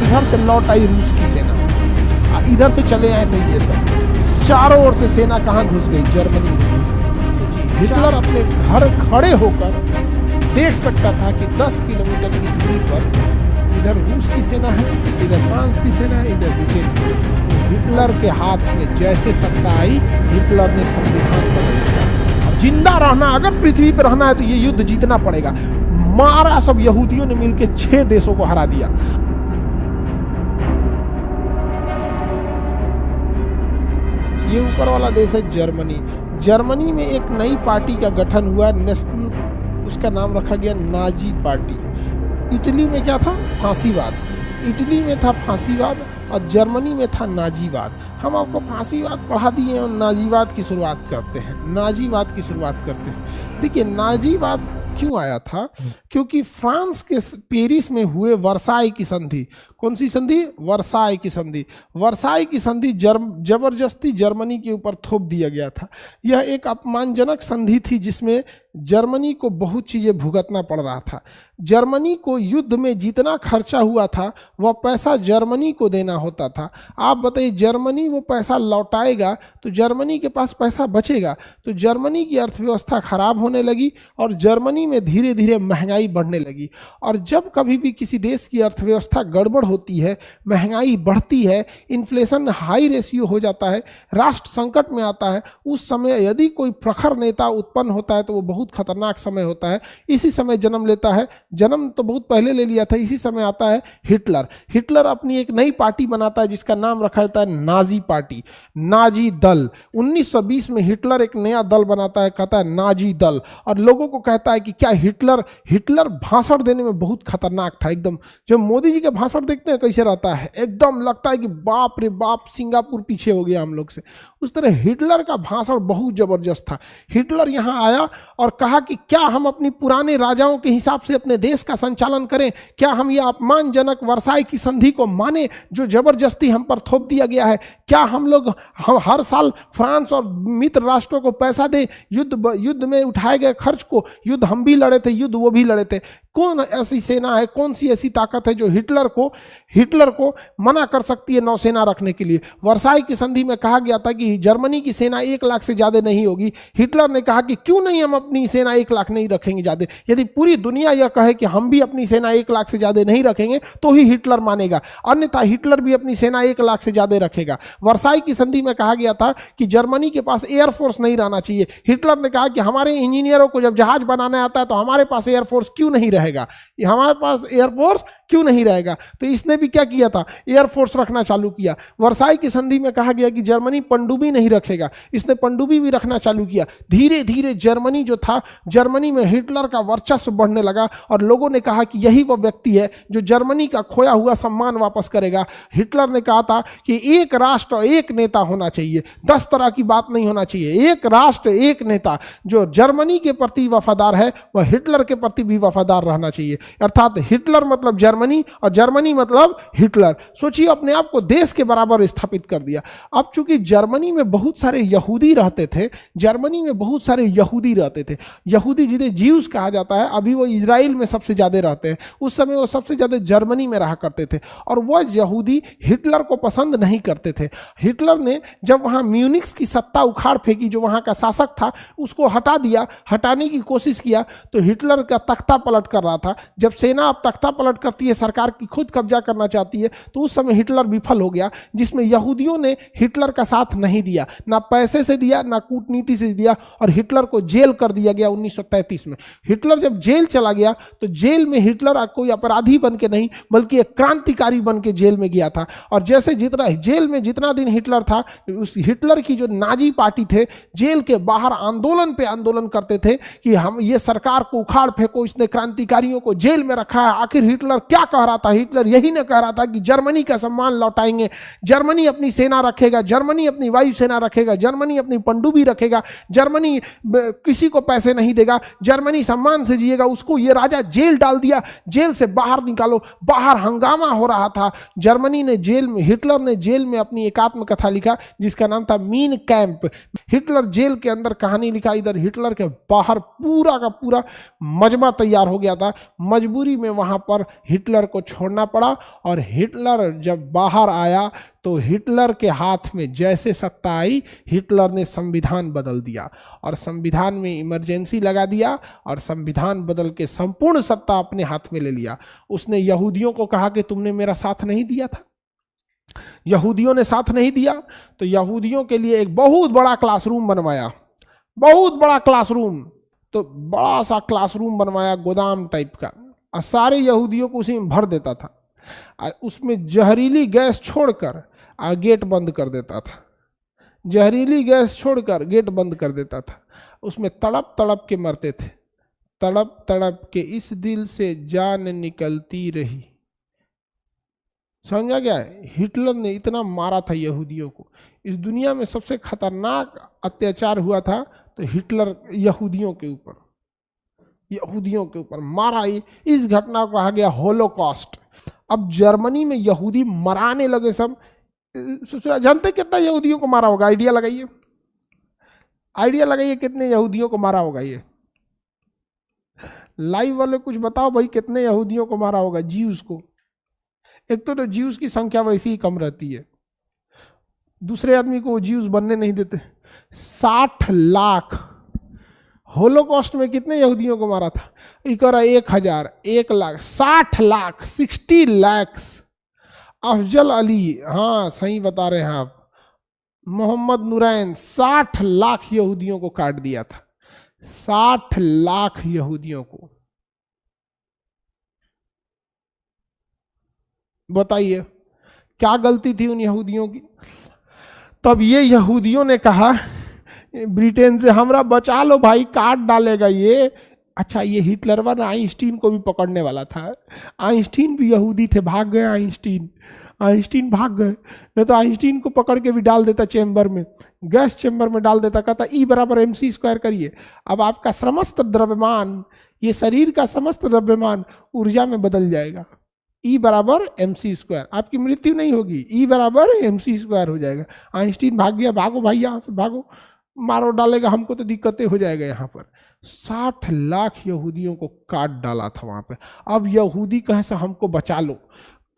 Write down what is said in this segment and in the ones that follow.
उधर से लौट आई रूस की सेना, इधर से चले आए से ये सब, चारों ओर से सेना कहाँ घुस गई, जर्मनी में। हिटलर अपने घर खड़े होकर देख सकता था कि 10 किलोमीटर की दूरी पर इधर रूस की सेना है, इधर फ्रांस की सेना है, इधर ब्रिटेन की सेना। हिटलर के हाथ में जैसे सत्ता आई, हिटलर ने संविधान बदल दिया। जिंदा रहना, अगर पृथ्वी पर रहना है तो ये युद्ध जीतना पड़ेगा। मारा सब यहूदियों ने मिलकर 6 देशों को हरा दिया। ये ऊपर वाला देश है जर्मनी। जर्मनी में एक नई पार्टी का गठन हुआ, नेशनल, उसका नाम रखा गया नाजी पार्टी। इटली में क्या था, फांसीवाद। इटली में था फांसीवाद और जर्मनी में था नाजीवाद। हम आपको फांसीवाद पढ़ा दिए और नाजीवाद की शुरुआत करते हैं। नाजीवाद की शुरुआत करते हैं। देखिए नाजीवाद क्यों आया था, क्योंकि फ्रांस के पेरिस में हुए वर्साई की संधि। कौन सी संधि, वर्साई की संधि। वर्साई की संधि जबरदस्ती जर्मनी के ऊपर थोप दिया गया था। यह एक अपमानजनक संधि थी जिसमें जर्मनी को बहुत चीज़ें भुगतना पड़ रहा था। जर्मनी को युद्ध में जितना खर्चा हुआ था वह पैसा जर्मनी को देना होता था। आप बताइए, जर्मनी वो पैसा लौटाएगा तो जर्मनी के पास पैसा बचेगा, तो जर्मनी की अर्थव्यवस्था खराब होने लगी और जर्मनी में धीरे धीरे महंगाई बढ़ने लगी। और जब कभी भी किसी देश की अर्थव्यवस्था गड़बड़ होती है, महंगाई बढ़ती है, इन्फ्लेशन हाई रेशियो हो जाता है, राष्ट्र संकट में आता है, उस समय यदि कोई प्रखर नेता उत्पन्न होता है तो वो बहुत खतरनाक समय होता है। इसी समय जन्म लेता है, जन्म तो बहुत पहले ले लिया था, इसी समय आता है हिटलर। हिटलर अपनी एक नई पार्टी बनाता है जिसका नाम रखा जाता है नाजी पार्टी, नाजी दल। 1920 में हिटलर एक नया दल बनाता है, कहता है नाजी दल, और लोगों को कहता है कि क्या हिटलर भाषण देने में बहुत खतरनाक था एकदम। जब मोदी जी के भाषण देखते हैं कैसे रहता है, एकदम लगता है कि बाप रे बाप, सिंगापुर पीछे हो गया हम लोग से। उस तरह हिटलर का भाषण बहुत जबरदस्त था। हिटलर यहाँ आया और कहा कि क्या हम अपनी पुराने राजाओं के हिसाब से अपने देश का संचालन करें, क्या हम ये अपमानजनक वर्साई की संधि को माने जो जबरदस्ती हम पर थोप दिया गया है, क्या हम हर साल फ्रांस और मित्र राष्ट्रों को पैसा दें, युद्ध में उठाए गए खर्च को, युद्ध हम भी लड़े थे, युद्ध वो भी लड़े थे। कौन ऐसी सेना है, कौन सी ऐसी ताकत है जो हिटलर को मना कर सकती है नौसेना रखने के लिए। वर्साई की संधि में कहा गया था कि जर्मनी की सेना 1 लाख से ज्यादा नहीं होगी। हिटलर ने कहा कि क्यों नहीं हम अपनी सेना 1 लाख नहीं रखेंगे ज्यादा, यदि पूरी दुनिया यह कहे कि हम भी अपनी सेना 1 लाख से ज्यादा नहीं रखेंगे तो ही हिटलर मानेगा, अन्यथा हिटलर भी अपनी सेना 1 लाख से ज्यादा रखेगा। वर्साई की संधि में कहा गया था कि जर्मनी के पास एयरफोर्स नहीं रहना चाहिए। हिटलर ने कहा कि हमारे इंजीनियरों को जब जहाज बनाने आता है तो हमारे पास एयरफोर्स क्यों नहीं रहेगा, हमारे पास एयरफोर्स क्यों नहीं रहेगा। तो इसने भी क्या किया था, एयरफोर्स रखना चालू किया। वर्साई की संधि में कहा गया कि जर्मनी पनडुब्बी नहीं रखेगा, इसने पनडुब्बी भी रखना चालू किया। धीरे धीरे जर्मनी जो था, जर्मनी में हिटलर का वर्चस्व बढ़ने लगा और लोगों ने कहा कि यही वह व्यक्ति है जो जर्मनी का खोया हुआ सम्मान वापस करेगा। हिटलर ने कहा था कि एक राष्ट्र एक नेता होना चाहिए, 10 तरह की बात नहीं होना चाहिए, एक राष्ट्र एक नेता। जो जर्मनी के प्रति वफादार है वह हिटलर के प्रति भी वफादार रहना चाहिए। अर्थात हिटलर मतलब जर्मनी और जर्मनी मतलब हिटलर। सोचिए, अपने आप को देश के बराबर स्थापित कर दिया। अब चूंकि जर्मनी में बहुत सारे यहूदी रहते थे, यहूदी जिन्हें ज्यूस कहा जाता है, अभी वो इजराइल में सबसे ज्यादा रहते हैं, उस समय वो सबसे ज्यादा जर्मनी में रहा करते थे और वह यहूदी हिटलर को पसंद नहीं करते थे। हिटलर ने जब वहां म्यूनिक्स की सत्ता उखाड़ फेंकी, जो वहां का शासक था उसको हटा दिया, हटाने की कोशिश किया, तो हिटलर का तख्ता पलट कर रहा था। जब सेना अब तख्ता पलट करती है, सरकार की खुद कब्जा करना चाहती है, तो उस समय हिटलर विफल हो गया, जिसमें यहूदियों ने हिटलर का साथ नहीं दिया, ना पैसे से दिया ना कूटनीति से दिया, और हिटलर को जेल कर दिया गया 1933 में। हिटलर जब जेल चला गया तो जेल में हिटलर कोई अपराधी बन के नहीं बल्कि एक क्रांतिकारी बन के जेल में गया था। और जैसे जेल में जितना दिन हिटलर था, उस हिटलर की जो नाजी पार्टी थे जेल के बाहर आंदोलन पे आंदोलन करते थे कि हम ये सरकार को उखाड़ फेंको, इसने क्रांतिकारियों को जेल में रखा है। आखिर हिटलर क्या कह रहा था? हिटलर यही न कह रहा था कि जर्मनी का सम्मान लौटाएंगे, जर्मनी अपनी सेना रखेगा, जर्मनी अपनी वायुसेना रखेगा, जर्मनी अपनी पनडुब्बी रखेगा, जर्मनी किसी को पैसे नहीं देगा, जर्मनी सम्मान से जिएगा। उसको ये राजा जेल डाल दिया, जेल से बाहर निकालो। बाहर हंगामा हो रहा था। हिटलर ने जेल में अपनी एक आत्मकथा लिखा जिसका नाम था मीन कैंप। हिटलर जेल के अंदर कहानी लिखा, इधर हिटलर के बाहर पूरा का पूरा मजमा तैयार हो गया था। मजबूरी में वहां पर हिटलर हिटलर को छोड़ना पड़ा। और हिटलर जब बाहर आया तो हिटलर के हाथ में जैसे सत्ता आई, हिटलर ने संविधान बदल दिया और संविधान में इमरजेंसी लगा दिया और संविधान बदल के संपूर्ण सत्ता अपने हाथ में ले लिया। उसने यहूदियों को कहा कि तुमने मेरा साथ नहीं दिया था, यहूदियों ने साथ नहीं दिया, तो यहूदियों के लिए एक बहुत बड़ा क्लासरूम बनवाया, बहुत बड़ा क्लासरूम, तो बड़ा सा क्लासरूम बनवाया गोदाम टाइप का, और सारे यहूदियों को उसी में भर देता था। उसमें जहरीली गैस छोड़कर गेट बंद कर देता था, जहरीली गैस छोड़कर गेट बंद कर देता था। उसमें तड़प तड़प के मरते थे, तड़प तड़प के इस दिल से जान निकलती रही। समझा क्या है? हिटलर ने इतना मारा था यहूदियों को। इस दुनिया में सबसे खतरनाक अत्याचार हुआ था तो हिटलर यहूदियों के ऊपर, यहूदियों के ऊपर मारा। इस घटना को कहा गया होलोकॉस्ट। अब जर्मनी में यहूदी मराने लगे सब। जानते कितना यहूदियों को मारा होगा? आइडिया लगाइए, आइडिया लगाइए कितने यहूदियों को मारा होगा। ये लाइव वाले कुछ बताओ भाई, कितने यहूदियों को मारा होगा? ज्यूज को। एक तो ज्यूज की संख्या वैसे ही कम रहती है, दूसरे आदमी को वो ज्यूज बनने नहीं देते। 60 लाख। होलोकॉस्ट में कितने यहूदियों को मारा था? 1000, 1 लाख, 60 लाख, 60 लाख। अफजल अली, हाँ सही बता रहे हैं आप, मोहम्मद नूरैन, 60 लाख यहूदियों को काट दिया था, 60 लाख यहूदियों को। बताइए क्या गलती थी उन यहूदियों की? तब ये यहूदियों ने कहा ब्रिटेन से, हमरा बचा लो भाई, काट डालेगा ये। अच्छा, ये हिटलर व आइंस्टीन को भी पकड़ने वाला था। आइंस्टीन भी यहूदी थे, भाग गए आइंस्टीन भाग गए, नहीं तो आइंस्टीन को पकड़ के भी डाल देता चेम्बर में, गैस चेम्बर में डाल देता, कहता E = mc² करिए। अब आपका समस्त द्रव्यमान, ये शरीर का समस्त द्रव्यमान ऊर्जा में बदल जाएगा। E = mc², आपकी मृत्यु नहीं होगी, E = mc² हो जाएगा। आइंस्टीन भाग गया, भागो भाई यहाँ से भागो, मारो डालेगा हमको तो दिक्कतें हो जाएगा यहाँ पर। 60 लाख यहूदियों को काट डाला था वहाँ पे। अब यहूदी कहे से हमको बचा लो,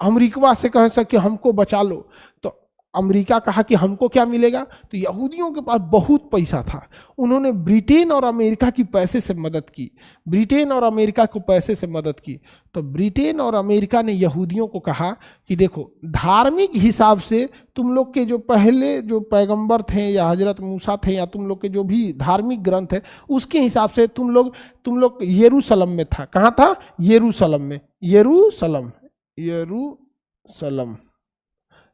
अमेरिका से कहे से कि हमको बचा लो, तो अमेरिका कहा कि हमको क्या मिलेगा? तो यहूदियों के पास बहुत पैसा था, उन्होंने ब्रिटेन और अमेरिका की पैसे से मदद की, ब्रिटेन और अमेरिका को पैसे से मदद की। तो ब्रिटेन और अमेरिका ने यहूदियों को कहा कि देखो, धार्मिक हिसाब से तुम लोग के जो पहले जो पैगंबर थे या हजरत मूसा थे या तुम लोग के जो भी धार्मिक ग्रंथ है उसके हिसाब से तुम लोग यरूशलेम में था। कहाँ था? यरूशलेम में,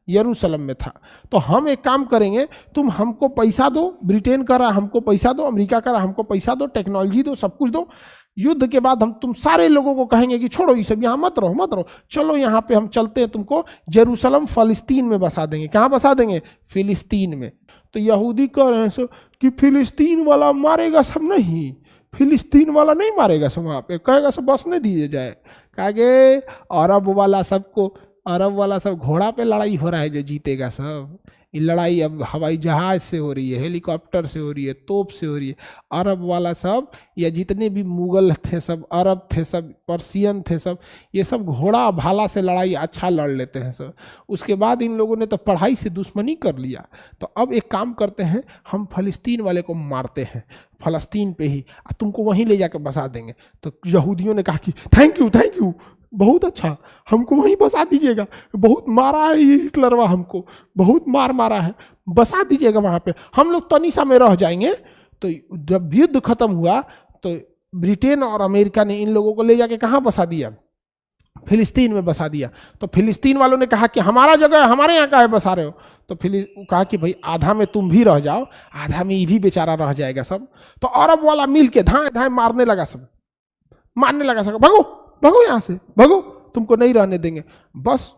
यरूशलेम में था। तो हम एक काम करेंगे, तुम हमको पैसा दो, ब्रिटेन कर रहा हमको पैसा दो, अमेरिका कर रहा हमको पैसा दो, टेक्नोलॉजी दो, सब कुछ दो। युद्ध के बाद हम तुम सारे लोगों को कहेंगे कि छोड़ो ये सब, यहाँ मत रहो, चलो यहाँ पे हम चलते हैं, तुमको यरूशलेम फ़लस्तीन में बसा देंगे। कहाँ बसा देंगे? फिलिस्तीन में। तो यहूदी कह रहे हैं कि फिलिस्तीन वाला मारेगा सब, नहीं, फिलिस्तीन वाला नहीं मारेगा सब, वहाँ पे कहेगा सब बसने दिए जाए। कहेंगे अरब वाला सब घोड़ा पे लड़ाई हो रहा है, जो जीतेगा सब। ये लड़ाई अब हवाई जहाज से हो रही है, हेलीकॉप्टर से हो रही है, तोप से हो रही है। अरब वाला सब, या जितने भी मुगल थे सब, अरब थे सब, पर्सियन थे सब, ये सब घोड़ा भाला से लड़ाई अच्छा लड़ लेते हैं सब। उसके बाद इन लोगों ने तो पढ़ाई से दुश्मनी कर लिया। तो अब एक काम करते हैं, हम फ़लस्तीन वाले को मारते हैं, फ़लस्तीन पे ही तुमको वहीं ले जाकर बसा देंगे। तो यहूदियों ने कहा कि थैंक यू, बहुत अच्छा, हमको वहीं बसा दीजिएगा, बहुत मारा है ये हिटलरवा, हमको बहुत मारा है, बसा दीजिएगा वहाँ पे, हम लोग तनिषा में रह जाएंगे। तो जब युद्ध खत्म हुआ तो ब्रिटेन और अमेरिका ने इन लोगों को ले जाके कहाँ बसा दिया? फिलिस्तीन में बसा दिया। तो फिलिस्तीन वालों ने कहा कि हमारा जगह है, हमारे यहाँ का है, बसा रहे हो? तो कहा कि भाई आधा में तुम भी रह जाओ, आधा में ये भी बेचारा रह जाएगा सब। तो अरब वाला मिल के धाए मारने लगा सब, भागो यहाँ से, भागो, तुमको नहीं रहने देंगे। बस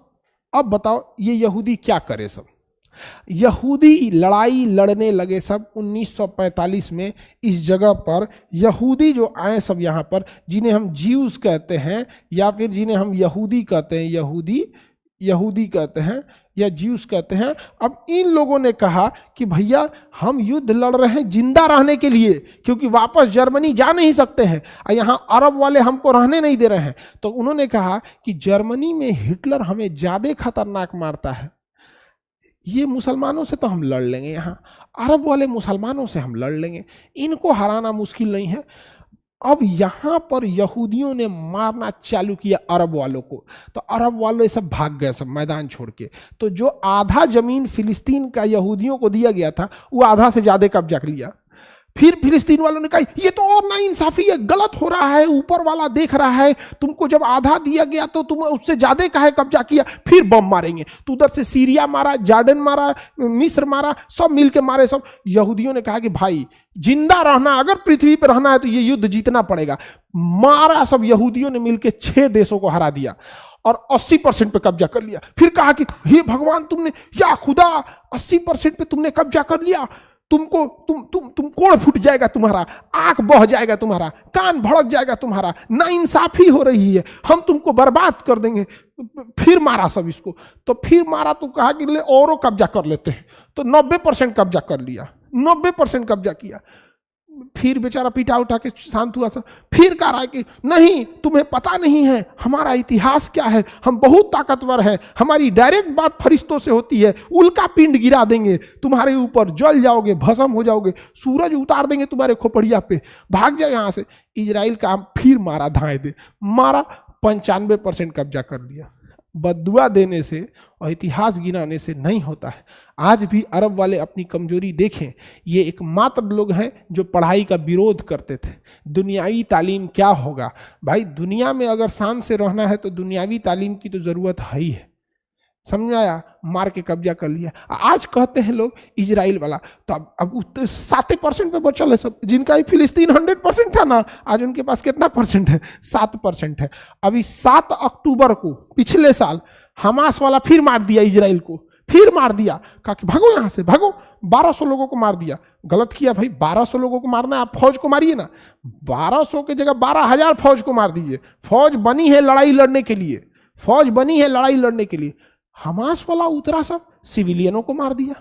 अब बताओ ये यहूदी क्या करे सब? यहूदी लड़ाई लड़ने लगे सब। 1945 में इस जगह पर यहूदी जो आए सब यहाँ पर, जिन्हें हम ज्यूज कहते हैं या फिर जिन्हें हम यहूदी कहते हैं, यहूदी कहते हैं, या ज्यूस कहते हैं। अब इन लोगों ने कहा कि भैया हम युद्ध लड़ रहे हैं जिंदा रहने के लिए, क्योंकि वापस जर्मनी जा नहीं सकते हैं और यहाँ अरब वाले हमको रहने नहीं दे रहे हैं। तो उन्होंने कहा कि जर्मनी में हिटलर हमें ज्यादा खतरनाक मारता है, ये मुसलमानों से तो हम लड़ लेंगे, यहाँ अरब वाले मुसलमानों से हम लड़ लेंगे, इनको हराना मुश्किल नहीं है। अब यहाँ पर यहूदियों ने मारना चालू किया अरब वालों को, तो अरब वाले सब भाग गए, सब मैदान छोड़ के। तो जो आधा जमीन फिलिस्तीन का यहूदियों को दिया गया था वो आधा से ज्यादा कब्जा कर लिया। फिर फिलिस्तीन वालों ने कहा ये तो और नाइंसाफी है, गलत हो रहा है, ऊपर वाला देख रहा है, तुमको जब आधा दिया गया तो तुम उससे ज्यादा काहे कब्जा किया। फिर बम मारेंगे, तो उधर से सीरिया मारा, जॉर्डन मारा, मिस्र मारा, सब मिलके मारे सब। यहूदियों ने कहा कि भाई जिंदा रहना, अगर पृथ्वी पर रहना है तो ये युद्ध जीतना पड़ेगा। मारा सब, यहूदियों ने मिलकर 6 देशों को हरा दिया और 80% पे कब्जा कर लिया। फिर कहा कि हे भगवान तुमने, या खुदा 80% पे तुमने कब्जा कर लिया, तुमको तुम कोड़ फूट जाएगा तुम्हारा, आंख बह जाएगा तुम्हारा, कान भड़क जाएगा तुम्हारा, नाइंसाफी हो रही है, हम तुमको बर्बाद कर देंगे। फिर मारा सब इसको, तो फिर मारा तो कहा कि ले औरों कब्जा कर लेते हैं, तो 90% कब्जा कर लिया, 90% कब्जा किया। फिर बेचारा पीटा उठा के शांत हुआ सब। फिर कह रहा है कि नहीं तुम्हें पता नहीं है हमारा इतिहास क्या है, हम बहुत ताकतवर हैं, हमारी डायरेक्ट बात फरिश्तों से होती है, उल्का पिंड गिरा देंगे तुम्हारे ऊपर, जल जाओगे, भस्म हो जाओगे, सूरज उतार देंगे तुम्हारे खोपड़िया पे, भाग जाए यहाँ से। इजराइल का फिर मारा, धाए दे मारा, 95% कब्जा कर लिया। बद्दुआ देने से और इतिहास गिनाने से नहीं होता है। आज भी अरब वाले अपनी कमजोरी देखें, ये एकमात्र लोग हैं जो पढ़ाई का विरोध करते थे। दुनियावी तालीम क्या होगा भाई, दुनिया में अगर शान से रहना है तो दुनियावी तालीम की तो जरूरत है ही है, समझ आया। मार के कब्जा कर लिया। आज कहते हैं लोग इजराइल वाला, तो अब 7% पे बचल है सब, जिनका ही फिलिस्तीन 100% था ना, आज उनके पास कितना परसेंट है, 7% है। अभी 7 अक्टूबर को पिछले साल हमास वाला फिर मार दिया इजराइल को, फिर मार दिया, कहा कि भागो यहां से भागो, 1200 लोगों को मार दिया। गलत किया भाई, 1200 लोगों को मारना है, आप फौज को मारिए ना, 1200 की जगह 12,000 फौज को मार दीजिए। फौज बनी है लड़ाई लड़ने के लिए, फौज बनी है लड़ाई लड़ने के लिए। हमास वाला उतरा सब सिविलियनों को मार दिया।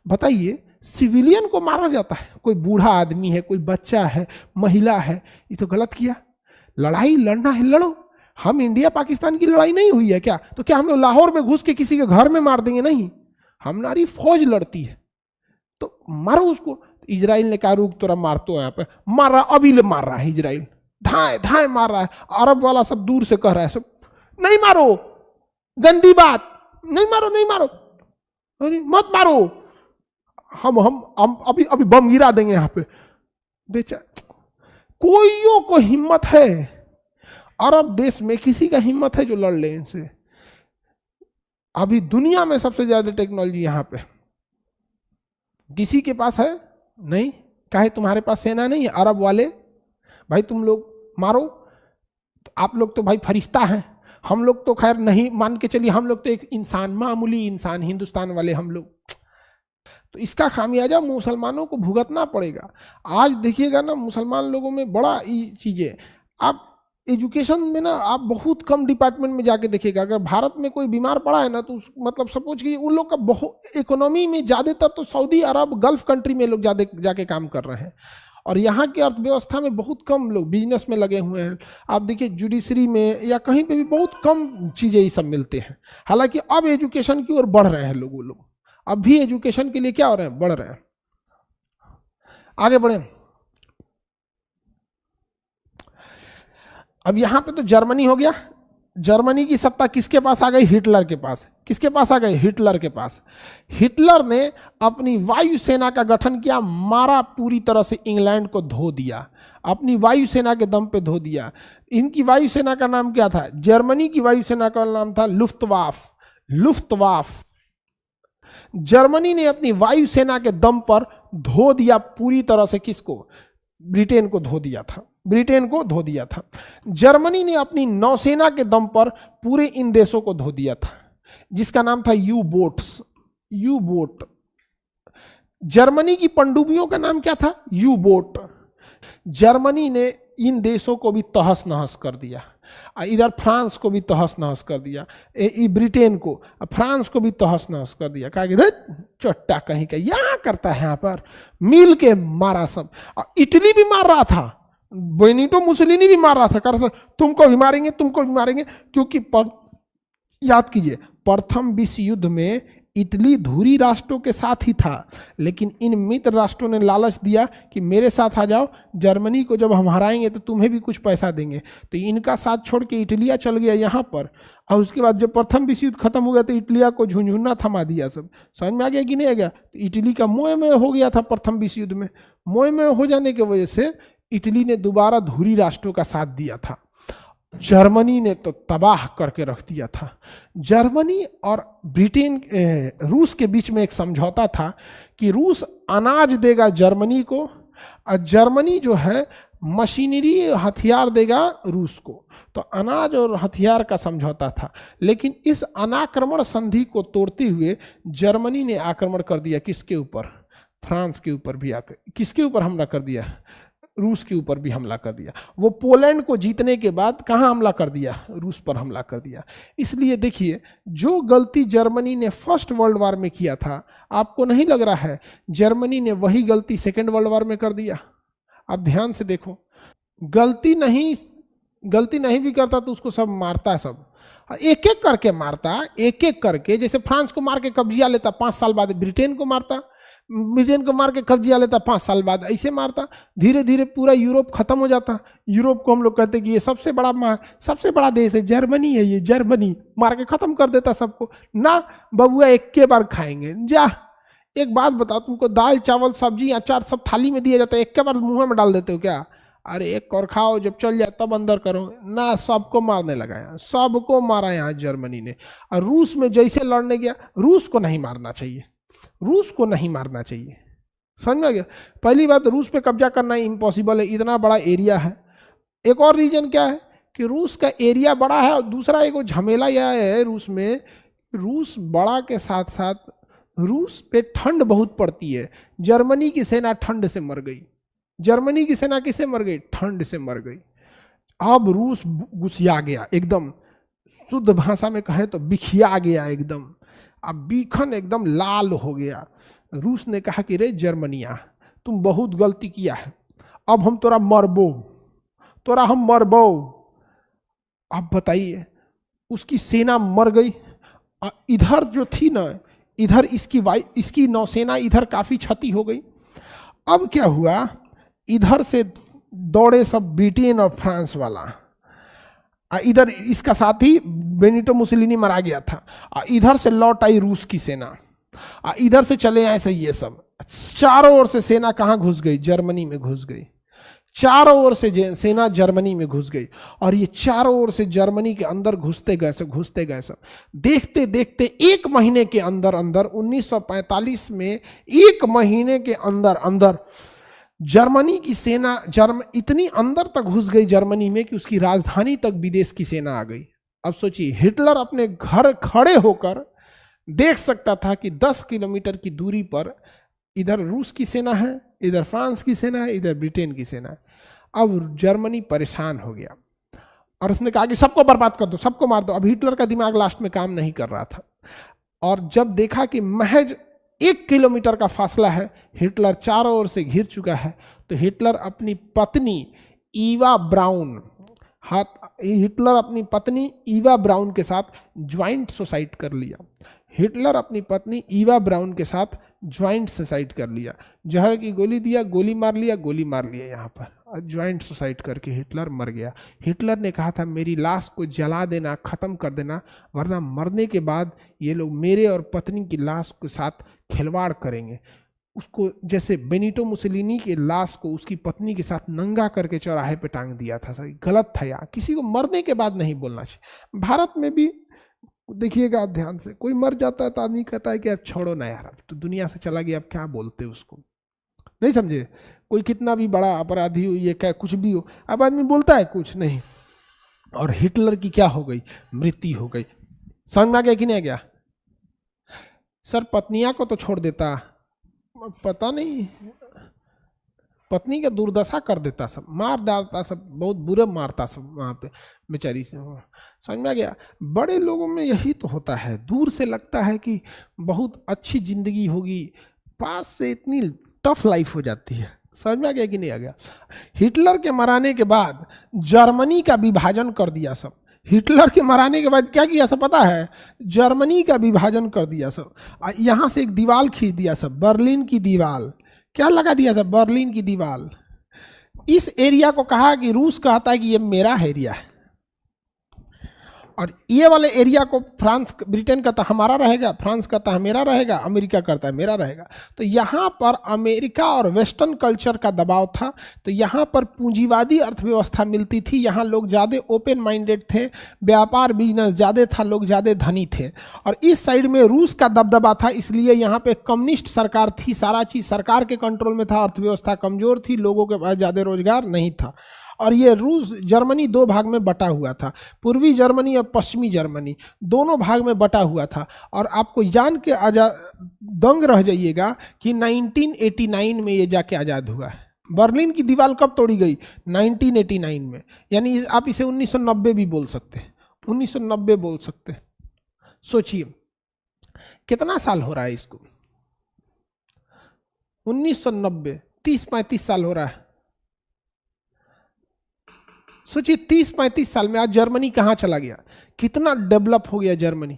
बताइए, सिविलियन को मारा जाता है, कोई बूढ़ा आदमी है, कोई बच्चा है, महिला है, ये तो गलत किया। लड़ाई लड़ना है लड़ो, हम इंडिया पाकिस्तान की लड़ाई नहीं हुई है क्या, तो क्या हम लोग लाहौर में घुस के किसी के घर में मार देंगे? नहीं, हमारी फौज लड़ती है तो मारो उसको। इजराइल ने कहा रुक तोरा मारतो, यहाँ पे मार रहा, अभी ले मार रहा है इजराइल, धाए धाए मार रहा है। अरब वाला सब दूर से कह रहा है सब नहीं मारो, गंदी बात, नहीं मारो नहीं मारो, अरे मत मारो, हम अभी अभी बम गिरा देंगे यहाँ पे। बेचा कोइयों को हिम्मत है, अरब देश में किसी का हिम्मत है जो लड़ ले इनसे? अभी दुनिया में सबसे ज्यादा टेक्नोलॉजी यहाँ पे किसी के पास है नहीं? काहे तुम्हारे पास सेना नहीं है? अरब वाले भाई तुम लोग मारो, तो आप लोग तो भाई फरिश्ता हैं, हम लोग तो खैर नहीं मान के चलिए, हम लोग तो एक इंसान, मामूली इंसान, हिंदुस्तान वाले हम लोग। तो इसका खामियाजा मुसलमानों को भुगतना पड़ेगा। आज देखिएगा ना, मुसलमान लोगों में बड़ा चीजें, आप एजुकेशन में ना आप बहुत कम डिपार्टमेंट में जाके देखिएगा, अगर भारत में कोई बीमार पड़ा है ना तो मतलब सपोज कि उन लोग का बहुत इकोनॉमी में ज़्यादातर तो सऊदी अरब गल्फ कंट्री में लोग ज़्यादा जाके काम कर रहे हैं, और यहाँ की अर्थव्यवस्था में बहुत कम लोग बिजनेस में लगे हुए हैं। आप देखिए जुडिशरी में या कहीं पे भी बहुत कम चीज़ें ये सब मिलते हैं। हालांकि अब एजुकेशन की ओर बढ़ रहे हैं लोग अब भी एजुकेशन के लिए क्या हो रहे हैं, बढ़ रहे हैं। आगे बढ़े, अब यहां पे तो जर्मनी हो गया। जर्मनी की सत्ता किसके पास आ गई? हिटलर के पास। किसके पास आ गई? हिटलर के पास। हिटलर ने अपनी वायुसेना का गठन किया, मारा, पूरी तरह से इंग्लैंड को धो दिया, अपनी वायुसेना के दम पे धो दिया। इनकी वायुसेना का नाम क्या था? जर्मनी की वायुसेना का नाम था लुफ्तवाफ। लुफ्तवाफ। जर्मनी ने अपनी वायुसेना के दम पर धो दिया पूरी तरह से, किसको? ब्रिटेन को धो दिया था, ब्रिटेन को धो दिया था। जर्मनी ने अपनी नौसेना के दम पर पूरे इन देशों को धो दिया था, जिसका नाम था you boats, you boat. Germany की पनडुब्बियों का नाम क्या था? You boat. जर्मनी ने इन देशों को भी तहस नहस कर दिया। इधर फ्रांस को भी तहस नहस कर दिया, ब्रिटेन को, फ्रांस को भी तहस नहस कर दिया। कहा कि चट्टा कहीं का यहाँ करता है, यहाँ पर मिल के मारा सब। इटली भी मार रहा था, बेनिटो मुसोलिनी भी मार रहा था, कर तुमको भी मारेंगे, तुमको भी मारेंगे, क्योंकि याद कीजिए प्रथम विश्व युद्ध में इटली धुरी राष्ट्रों के साथ ही था, लेकिन इन मित्र राष्ट्रों ने लालच दिया कि मेरे साथ आ जाओ, जर्मनी को जब हम हराएंगे तो तुम्हें भी कुछ पैसा देंगे। तो इनका साथ छोड़ के इटलिया चल गया यहाँ पर, और उसके बाद जब प्रथम विश्व युद्ध खत्म हो गया तो इटलिया को झुंझुना थमा दिया। सब समझ में आ गया कि नहीं आ गया? तो इटली का मोह में हो गया था प्रथम विश्व युद्ध में। मोह में हो जाने की वजह से इटली ने दोबारा धुरी राष्ट्रों का साथ दिया था। जर्मनी ने तो तबाह करके रख दिया था। जर्मनी और ब्रिटेन, रूस के बीच में एक समझौता था कि रूस अनाज देगा जर्मनी को, और जर्मनी जो है मशीनरी हथियार देगा रूस को। तो अनाज और हथियार का समझौता था, लेकिन इस अनाक्रमण संधि को तोड़ते हुए जर्मनी ने आक्रमण कर दिया। किसके ऊपर? फ्रांस के ऊपर भी आकर, किसके ऊपर हमला कर दिया? रूस के ऊपर भी हमला कर दिया। वो पोलैंड को जीतने के बाद कहाँ हमला कर दिया? रूस पर हमला कर दिया। इसलिए देखिए, जो गलती जर्मनी ने फर्स्ट वर्ल्ड वॉर में किया था, आपको नहीं लग रहा है जर्मनी ने वही गलती सेकेंड वर्ल्ड वॉर में कर दिया? आप ध्यान से देखो, गलती नहीं भी करता तो उसको सब मारता है, सब एक एक करके मारता, एक एक करके। जैसे फ्रांस को मार के कब्जिया लेता, 5 साल बाद ब्रिटेन को मारता, ब्रिटेन को मार के कब्जिया लेता, 5 साल बाद ऐसे मारता। धीरे धीरे पूरा यूरोप खत्म हो जाता। यूरोप को हम लोग कहते कि ये सबसे बड़ा देश है, जर्मनी है, ये जर्मनी, मार के खत्म कर देता सबको। ना बबुआ, एक के बार खाएंगे। जा, एक बात बताओ, तुमको दाल चावल सब्जी अचार सब थाली में दिया जाता है, एक के बार मुंह में डाल देते हो क्या? अरे एक और खाओ, जब चल जाए तब अंदर करो ना। सबको मारने लगा यहाँ, सबको मारा यहाँ जर्मनी ने। और रूस में जैसे लड़ने गया, रूस को नहीं मारना चाहिए, रूस को नहीं मारना चाहिए। समझ में आ गया? पहली बात, रूस पे कब्जा करना इम्पॉसिबल है, इतना बड़ा एरिया है। एक और रीजन क्या है कि रूस का एरिया बड़ा है, और दूसरा एक झमेला यह है रूस में, रूस बड़ा के साथ साथ रूस पे ठंड बहुत पड़ती है। जर्मनी की सेना ठंड से मर गई। जर्मनी की सेना किससे मर गई? ठंड से मर गई। अब रूस गुस्सिया गया, एकदम शुद्ध भाषा में कहे तो बिखिया गया एकदम। अब बीखन एकदम लाल हो गया। रूस ने कहा कि रे जर्मनिया, तुम बहुत गलती किया है, अब हम तोरा हम मरबो। अब बताइए, उसकी सेना मर गई। इधर जो थी ना, इधर इसकी नौसेना इधर काफी क्षति हो गई। अब क्या हुआ, इधर से दौड़े सब ब्रिटेन और फ्रांस वाला, इधर इसका साथी बेनिटो मुसोलिनी मारा गया था, इधर से लौट आई रूस की सेना, इधर से चले आए से ये सब। चारों ओर से सेना कहाँ घुस गई? जर्मनी में घुस गई। चारों ओर से सेना जर्मनी में घुस गई, और ये चारों ओर से जर्मनी के अंदर घुसते गए सब। देखते देखते 1 महीने के अंदर 1945 में 1 महीने के अंदर जर्मनी की सेना इतनी अंदर तक घुस गई जर्मनी में कि उसकी राजधानी तक विदेश की सेना आ गई। अब सोचिए, हिटलर अपने घर खड़े होकर देख सकता था कि 10 किलोमीटर की दूरी पर इधर रूस की सेना है, इधर फ्रांस की सेना है, इधर ब्रिटेन की सेना है। अब जर्मनी परेशान हो गया और उसने कहा कि सबको बर्बाद कर दो, सबको मार दो। अब हिटलर का दिमाग लास्ट में काम नहीं कर रहा था, और जब देखा कि महज 1 किलोमीटर का फासला है, हिटलर चारों ओर से घिर चुका है, तो हिटलर अपनी पत्नी ईवा ब्राउन के साथ ज्वाइंट सुसाइड कर लिया। हिटलर अपनी पत्नी ईवा ब्राउन के साथ ज्वाइंट सुसाइड कर लिया। जहर की गोली दिया, गोली मार लिया यहाँ पर, और ज्वाइंट सुसाइड करके हिटलर मर गया। हिटलर ने कहा था मेरी लाश को जला देना, खत्म कर देना, वरना मरने के बाद ये लोग मेरे और पत्नी की लाश के साथ खिलवाड़ करेंगे। उसको जैसे बेनिटो मुसोलिनी की लाश को उसकी पत्नी के साथ नंगा करके चौराहे पे टांग दिया था। सही गलत था यार, किसी को मरने के बाद नहीं बोलना चाहिए। भारत में भी देखिएगा आप ध्यान से, कोई मर जाता है तो आदमी कहता है कि अब छोड़ो ना यार, अब तो दुनिया से चला गया, अब क्या बोलते उसको, नहीं समझे? कोई कितना भी बड़ा अपराधी हो, ये क्या कुछ भी हो, अब आदमी बोलता है कुछ नहीं। और हिटलर की क्या हो गई? मृत्यु हो गई। समझ में आ गया कि नहीं आ गया? सर पत्नियां को तो छोड़ देता, पता नहीं पत्नी का दुर्दशा कर देता सब, मार डालता सब, बहुत बुरे मारता सब वहाँ पे बेचारी से। समझ में आ गया। बड़े लोगों में यही तो होता है, दूर से लगता है कि बहुत अच्छी जिंदगी होगी, पास से इतनी टफ लाइफ हो जाती है। समझ में आ गया कि नहीं आ गया। हिटलर के मराने के बाद जर्मनी का विभाजन कर दिया सब। हिटलर के मराने के बाद क्या किया सब पता है? जर्मनी का विभाजन कर दिया सब। यहाँ से एक दीवार खींच दिया सब, बर्लिन की दीवार। क्या लगा दिया सब? बर्लिन की दीवार। इस एरिया को कहा कि रूस कहता है कि ये मेरा एरिया है, और ये वाले एरिया को फ्रांस, ब्रिटेन कहता हमारा रहेगा, फ्रांस कहता है मेरा रहेगा, अमेरिका कहता है मेरा रहेगा। तो यहाँ पर अमेरिका और वेस्टर्न कल्चर का दबाव था, तो यहाँ पर पूंजीवादी अर्थव्यवस्था मिलती थी। यहाँ लोग ज़्यादा ओपन माइंडेड थे, व्यापार बिजनेस ज़्यादा था, लोग ज़्यादा धनी थे। और इस साइड में रूस का दबदबा था, इसलिए यहाँ पे कम्युनिस्ट सरकार थी, सारा चीज़ सरकार के कंट्रोल में था, अर्थव्यवस्था कमज़ोर थी, लोगों के पास ज़्यादा रोजगार नहीं था। और ये रूस, जर्मनी दो भाग में बटा हुआ था, पूर्वी जर्मनी और पश्चिमी जर्मनी दोनों भाग में बटा हुआ था। और आपको जान के दंग रह जाइएगा कि 1989 में ये जाके आज़ाद हुआ है। बर्लिन की दीवार कब तोड़ी गई? 1989 में, यानी आप इसे 1990 भी बोल सकते हैं, 1990 बोल सकते हैं। सोचिए कितना साल हो रहा है इसको, 1990, 30-35 साल हो रहा है। सोचिए 30-35 साल में आज जर्मनी कहाँ चला गया, कितना डेवलप हो गया जर्मनी।